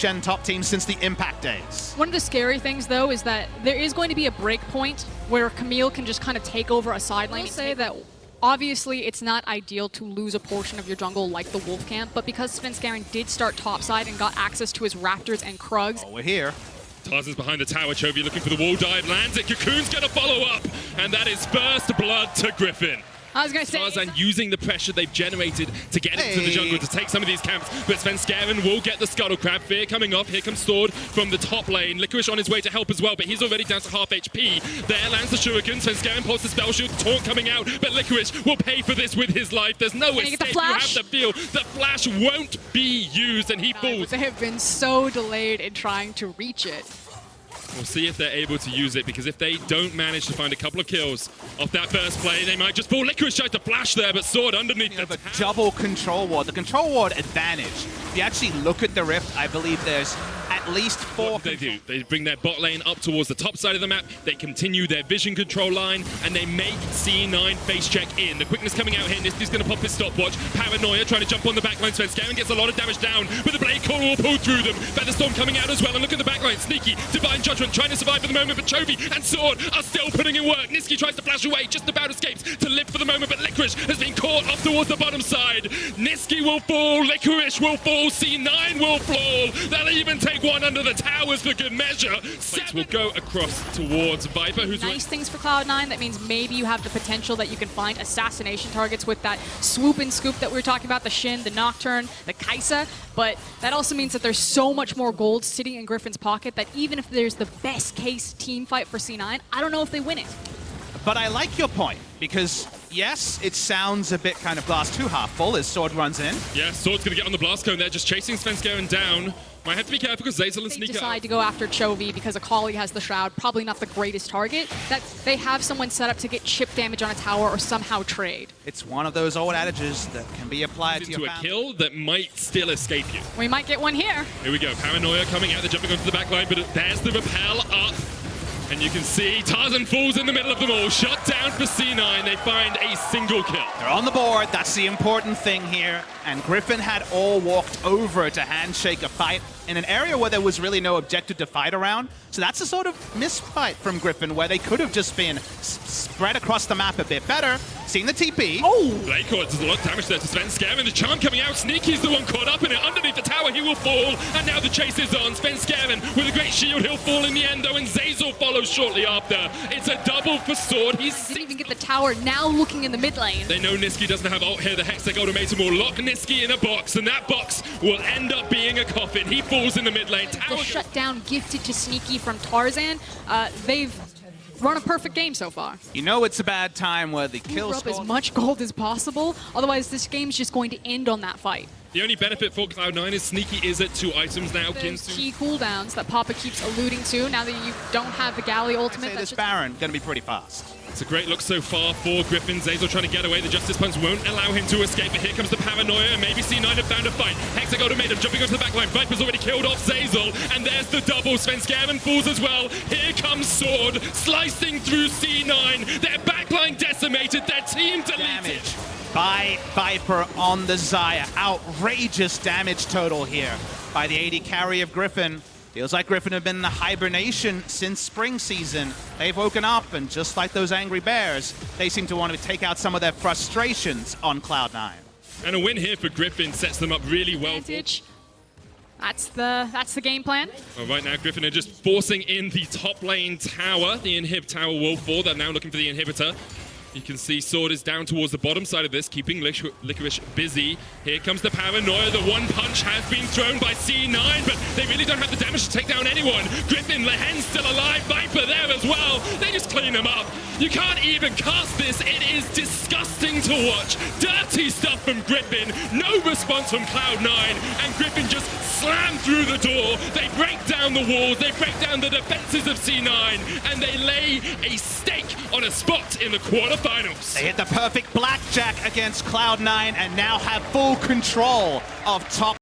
Gen top team since the Impact days. One of the scary things, though, is that there is going to be a break point where Camille can just kind of take over a side lane. I'll say that obviously it's not ideal to lose a portion of your jungle like the Wolf Camp, but because Svenskeren did start topside and got access to his Raptors and Krugs. Oh, we're here. Tarzan's behind the tower. Chovy looking for the wall dive, lands it. Cocoon's going to follow up, and that is first blood to Griffin. I was going to say, Tarzan using the pressure they've generated to get into the jungle to take some of these camps, but Svenskeren will get the Scuttle Crab. Fear coming off. Here comes Sword from the top lane. Licorice on his way to help as well, but he's already down to half HP. There lands the Shuriken. Svenskeren pulls the spell shield. Taunt coming out, but Licorice will pay for this with his life. There's no escape. You have to feel the flash won't be used, and he falls. They have been so delayed in trying to reach it. We'll see if they're able to use it, because if they don't manage to find a couple of kills off that first play, they might just fall. Licorice tries to flash there, but Sword underneath the double control ward. The control ward advantage. If you actually look at the Rift, I believe there's at least 4. What do? They bring their bot lane up towards the top side of the map. They continue their vision control line, and they make C9 face check in. The quickness coming out here. Nisty's going to pop his stopwatch. Paranoia trying to jump on the backline. Svenskeren gets a lot of damage down, but the Blade Core will pull through them. Featherstorm coming out as well, and look at the backline. Sneaky, Divine Judgment trying to survive for the moment, but Chovy and Sword are still putting in work. Niski tries to flash away, just about escapes to live for the moment, but Licorice has been caught off towards the bottom side. Niski will fall, Licorice will fall, C9 will fall. They'll even take one under the towers for good measure. Seven will go across towards Viper, who's nice things for Cloud9. That means maybe you have the potential that you can find assassination targets with that swoop and scoop that we were talking about, the Shin, the Nocturne, the Kaisa, but that also means that there's so much more gold sitting in Griffin's pocket that even if there's the best case team fight for C9, I don't know if they win it. But I like your point, because yes, it sounds a bit kind of glass too half full as Sword runs in. Yeah, Sword's going to get on the blast cone there, just chasing Svenskeren down. Might have to be careful because Zazel and Sneaker decide to go after Chovy because Akali has the Shroud, probably not the greatest target. That they have someone set up to get chip damage on a tower or somehow trade. It's one of those old adages that can be applied to your a kill that might still escape you. We might get one here. Here we go. Paranoia coming out, they're jumping onto the back line, but there's the rappel up. And you can see Tarzan falls in the middle of them all. Shut down for C9. They find a single kill. They're on the board. That's the important thing here. And Griffin had all walked over to handshake a fight in an area where there was really no objective to fight around. So that's a sort of misfight from Griffin where they could have just been spread across the map a bit better. Seeing the TP. Oh! Blade Core does a lot of damage there to Svenskeren. The charm coming out. Sneaky's the one caught up in it. Underneath the tower, he will fall. And now the chase is on. Svenskeren with a great shield. He'll fall in the end, though, and Zazel follows shortly after. It's a double for Sword. Didn't even get the tower, now looking in the mid lane. They know Niski doesn't have ult here. The Hextech Ultimatum will lock Niski in a box, and that box will end up being a coffin. He falls in the mid lane. The shutdown gifted to Sneaky from Tarzan. They've run a perfect game so far. You know it's a bad time where the kills up as much gold as possible. Otherwise, this game's just going to end on that fight. The only benefit for Cloud9 is Sneaky is at 2 items now. Key cooldowns that Papa keeps alluding to. Now that you don't have the Galley ultimate, this Baron going to be pretty fast. It's a great look so far for Griffin. Zazel trying to get away. The Justice Punch won't allow him to escape, but here comes the Paranoia, and maybe C9 have found a fight. Hextech Ultimatum jumping onto the backline. Viper's already killed off Zazel, and there's the double. Svenskeren falls as well. Here comes Sword, slicing through C9. Their backline decimated, their team deleted. Damage by Viper on the Xayah. Outrageous damage total here by the AD carry of Griffin. Feels like Griffin have been in the hibernation since spring season. They've woken up, and just like those angry bears, they seem to want to take out some of their frustrations on Cloud9. And a win here for Griffin sets them up really well. That's the game plan. Well, right now, Griffin are just forcing in the top lane tower. The inhib tower will fall. They're now looking for the inhibitor. You can see Sword is down towards the bottom side of this, keeping Licorice busy. Here comes the Paranoia. The one punch has been thrown by C9, but they really don't have the damage to take down anyone. Griffin, Lehen's still alive. Viper there as well. They just clean them up. You can't even cast this. It is disgusting to watch. Dirty stuff from Griffin. No response from Cloud9, and Griffin just slammed through the door. They break down the walls. They break down the defenses of C9, and they lay a stake on a spot in the quarterfinals. They hit the perfect blackjack against Cloud9 and now have full control of top